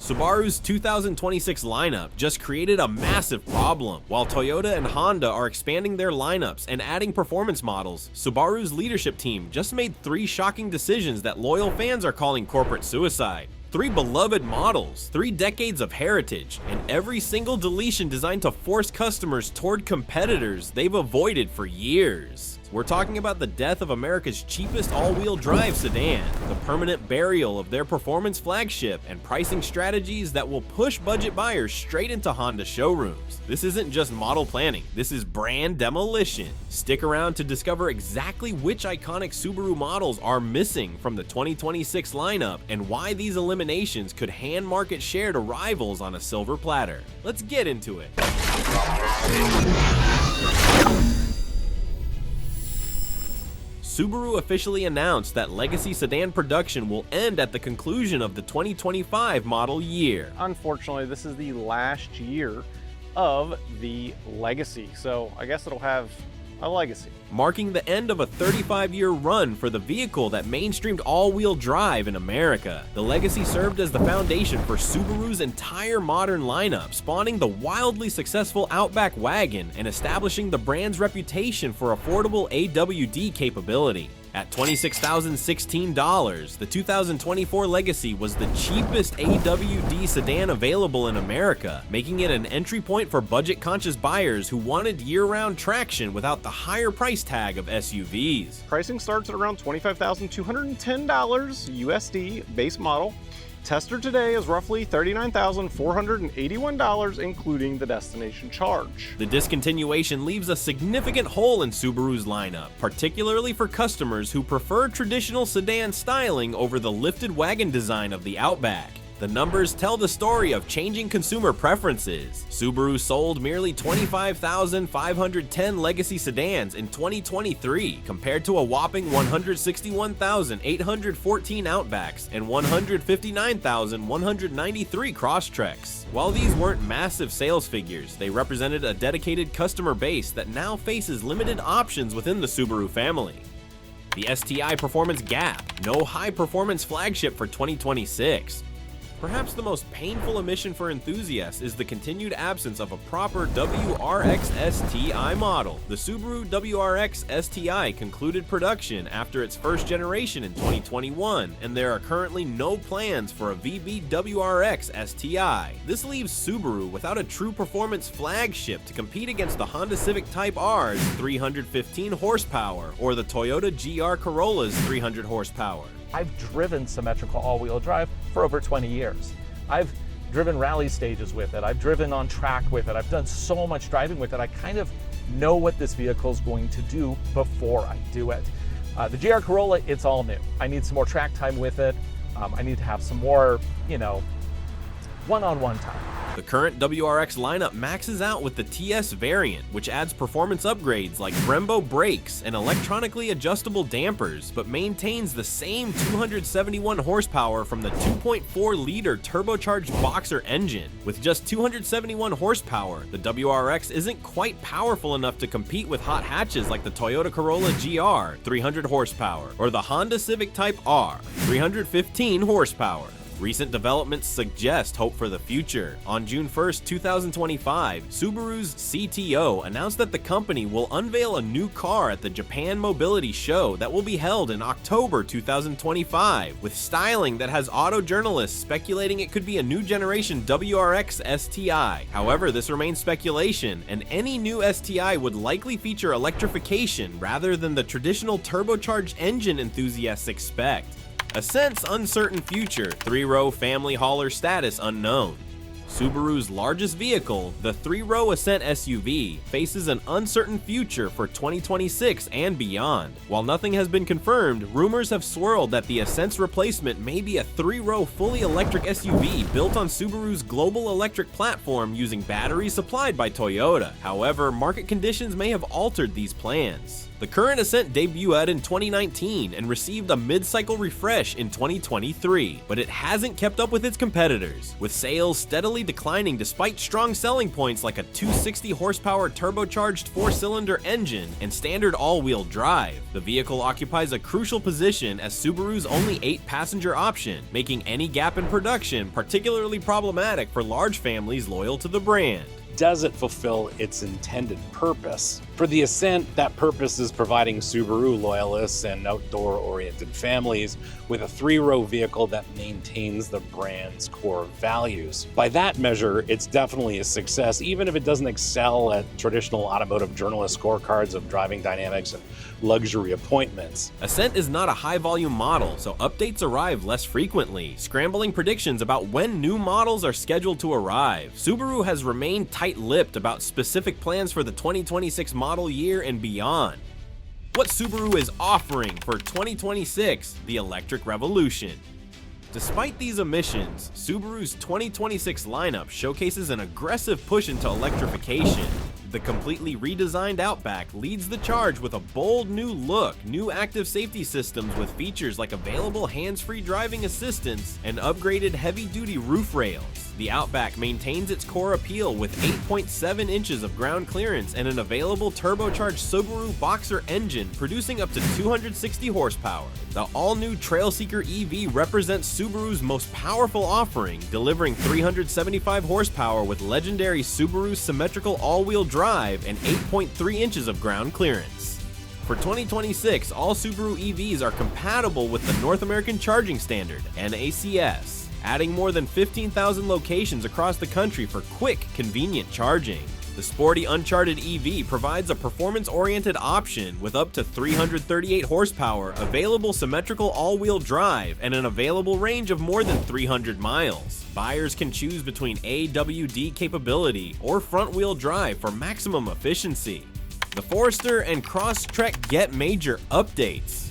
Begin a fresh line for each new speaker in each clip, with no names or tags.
Subaru's 2026 lineup just created a massive problem. While Toyota and Honda are expanding their lineups and adding performance models, Subaru's leadership team just made 3 shocking decisions that loyal fans are calling corporate suicide. 3 beloved models, 3 decades of heritage, and every single deletion designed to force customers toward competitors they've avoided for years. We're talking about the death of America's cheapest all-wheel drive sedan, the permanent burial of their performance flagship, and pricing strategies that will push budget buyers straight into Honda showrooms. This isn't just model planning, this is brand demolition. Stick around to discover exactly which iconic Subaru models are missing from the 2026 lineup and why these eliminations could hand market share to rivals on a silver platter. Let's get into it. Subaru officially announced that legacy sedan production will end at the conclusion of the 2025 model year.
Unfortunately, this is the last year of the legacy, so I guess it'll have a legacy.
Marking the end of a 35-year run for the vehicle that mainstreamed all-wheel drive in America. The legacy served as the foundation for Subaru's entire modern lineup, spawning the wildly successful Outback wagon and establishing the brand's reputation for affordable AWD capability. At $26,016, the 2024 Legacy was the cheapest AWD sedan available in America, making it an entry point for budget-conscious buyers who wanted year-round traction without the higher price tag of SUVs.
Pricing starts at around $25,210 USD base model. Tester today is roughly $39,481, including the destination charge.
The discontinuation leaves a significant hole in Subaru's lineup, particularly for customers who prefer traditional sedan styling over the lifted wagon design of the Outback. The numbers tell the story of changing consumer preferences. Subaru sold merely 25,510 legacy sedans in 2023, compared to a whopping 161,814 Outbacks and 159,193 Crosstreks. While these weren't massive sales figures, they represented a dedicated customer base that now faces limited options within the Subaru family. The STI Performance Gap, no high-performance flagship for 2026. Perhaps the most painful omission for enthusiasts is the continued absence of a proper WRX STI model. The Subaru WRX STI concluded production after its first generation in 2021, and there are currently no plans for a VB WRX STI. This leaves Subaru without a true performance flagship to compete against the Honda Civic Type R's 315 horsepower or the Toyota GR Corolla's 300 horsepower.
I've driven symmetrical all-wheel drive for over 20 years. I've driven rally stages with it. I've driven on track with it. I've done so much driving with it. I kind of know what this vehicle is going to do before I do it. The GR Corolla, it's all new. I need some more track time with it. I need to have some more, one-on-one time.
The current WRX lineup maxes out with the TS variant, which adds performance upgrades like Brembo brakes and electronically adjustable dampers, but maintains the same 271 horsepower from the 2.4-liter turbocharged Boxer engine. With just 271 horsepower, the WRX isn't quite powerful enough to compete with hot hatches like the Toyota Corolla GR, 300 horsepower, or the Honda Civic Type R, 315 horsepower. Recent developments suggest hope for the future. On June 1st, 2025, Subaru's CTO announced that the company will unveil a new car at the Japan Mobility Show that will be held in October 2025, with styling that has auto journalists speculating it could be a new generation WRX STI. However, this remains speculation, and any new STI would likely feature electrification rather than the traditional turbocharged engine enthusiasts expect. Ascent's uncertain future, 3-row family hauler status unknown. Subaru's largest vehicle, the 3-row Ascent SUV, faces an uncertain future for 2026 and beyond. While nothing has been confirmed, rumors have swirled that the Ascent's replacement may be a 3-row fully electric SUV built on Subaru's global electric platform using batteries supplied by Toyota. However, market conditions may have altered these plans. The current Ascent debuted in 2019 and received a mid-cycle refresh in 2023, but it hasn't kept up with its competitors, with sales steadily declining despite strong selling points like a 260 horsepower turbocharged 4-cylinder engine and standard all-wheel drive. The vehicle occupies a crucial position as Subaru's only 8-passenger option, making any gap in production particularly problematic for large families loyal to the brand.
Does it fulfill its intended purpose? For the Ascent, that purpose is providing Subaru loyalists and outdoor-oriented families with a 3-row vehicle that maintains the brand's core values. By that measure, it's definitely a success, even if it doesn't excel at traditional automotive journalist scorecards of driving dynamics and luxury appointments.
Ascent is not a high-volume model, so updates arrive less frequently, scrambling predictions about when new models are scheduled to arrive. Subaru has remained tight-lipped about specific plans for the 2026 model year and beyond. What Subaru is offering for 2026, the electric revolution. Despite these omissions, Subaru's 2026 lineup showcases an aggressive push into electrification. The completely redesigned Outback leads the charge with a bold new look, new active safety systems with features like available hands-free driving assistance and upgraded heavy-duty roof rails. The Outback maintains its core appeal with 8.7 inches of ground clearance and an available turbocharged Subaru Boxer engine producing up to 260 horsepower. The all-new Trailseeker EV represents Subaru's most powerful offering, delivering 375 horsepower with legendary Subaru symmetrical all-wheel drive and 8.3 inches of ground clearance. For 2026, all Subaru EVs are compatible with the North American Charging Standard, NACS, adding more than 15,000 locations across the country for quick, convenient charging. The sporty Uncharted EV provides a performance-oriented option with up to 338 horsepower, available symmetrical all-wheel drive, and an available range of more than 300 miles. Buyers can choose between AWD capability or front-wheel drive for maximum efficiency. The Forester and Crosstrek get major updates.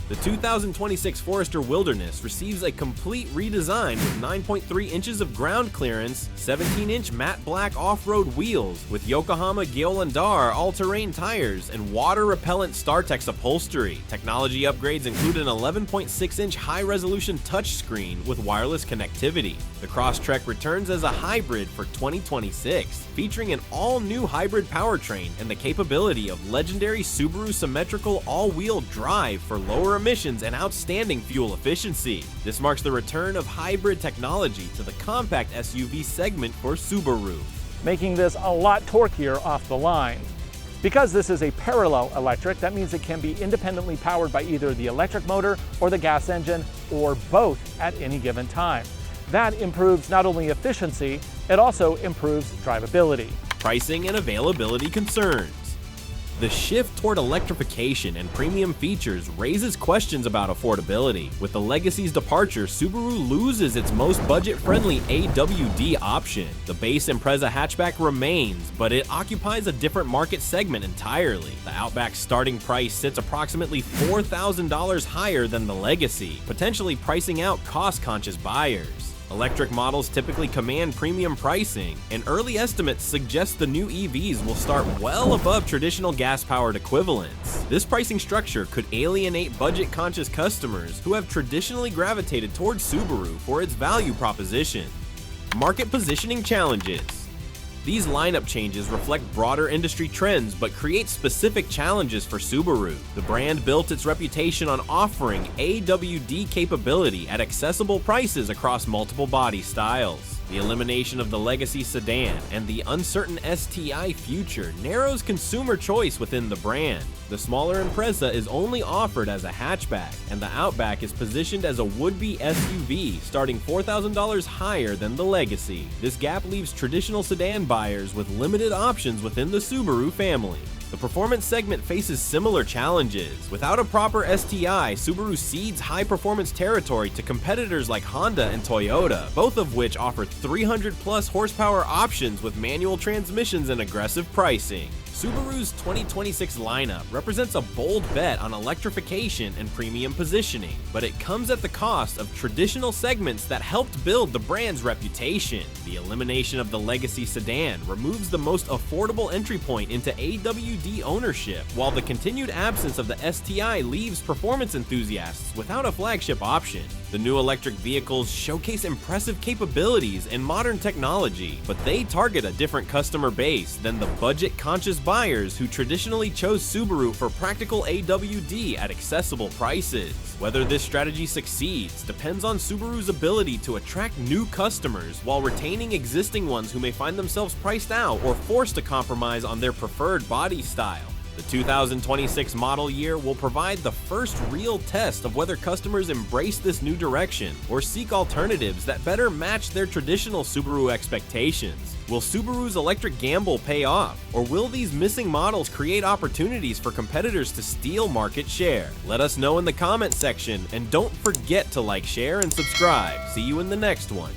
The 2026 Forester Wilderness receives a complete redesign with 9.3 inches of ground clearance, 17-inch matte black off-road wheels with Yokohama Gyolandar all-terrain tires, and water-repellent StarTex upholstery. Technology upgrades include an 11.6-inch high-resolution touchscreen with wireless connectivity. The Crosstrek returns as a hybrid for 2026, featuring an all-new hybrid powertrain and the capability of legendary Subaru symmetrical all-wheel drive for lower emissions and outstanding fuel efficiency. This marks the return of hybrid technology to the compact SUV segment for Subaru,
making this a lot torquier off the line. Because this is a parallel electric, that means it can be independently powered by either the electric motor or the gas engine, or both at any given time. That improves not only efficiency, it also improves drivability.
Pricing and availability concerns. The shift toward electrification and premium features raises questions about affordability. With the Legacy's departure, Subaru loses its most budget-friendly AWD option. The base Impreza hatchback remains, but it occupies a different market segment entirely. The Outback's starting price sits approximately $4,000 higher than the Legacy, potentially pricing out cost-conscious buyers. Electric models typically command premium pricing, and early estimates suggest the new EVs will start well above traditional gas-powered equivalents. This pricing structure could alienate budget-conscious customers who have traditionally gravitated towards Subaru for its value proposition. Market positioning challenges. These lineup changes reflect broader industry trends but create specific challenges for Subaru. The brand built its reputation on offering AWD capability at accessible prices across multiple body styles. The elimination of the Legacy sedan and the uncertain STI future narrows consumer choice within the brand. The smaller Impreza is only offered as a hatchback, and the Outback is positioned as a would-be SUV, starting $4,000 higher than the Legacy. This gap leaves traditional sedan buyers with limited options within the Subaru family. The performance segment faces similar challenges. Without a proper STI, Subaru cedes high-performance territory to competitors like Honda and Toyota, both of which offer 300-plus horsepower options with manual transmissions and aggressive pricing. Subaru's 2026 lineup represents a bold bet on electrification and premium positioning, but it comes at the cost of traditional segments that helped build the brand's reputation. The elimination of the legacy sedan removes the most affordable entry point into AWD ownership, while the continued absence of the STI leaves performance enthusiasts without a flagship option. The new electric vehicles showcase impressive capabilities and modern technology, but they target a different customer base than the budget-conscious buyers who traditionally chose Subaru for practical AWD at accessible prices. Whether this strategy succeeds depends on Subaru's ability to attract new customers while retaining existing ones who may find themselves priced out or forced to compromise on their preferred body style. The 2026 model year will provide the first real test of whether customers embrace this new direction or seek alternatives that better match their traditional Subaru expectations. Will Subaru's electric gamble pay off, or will these missing models create opportunities for competitors to steal market share? Let us know in the comment section, and don't forget to like, share, and subscribe. See you in the next one.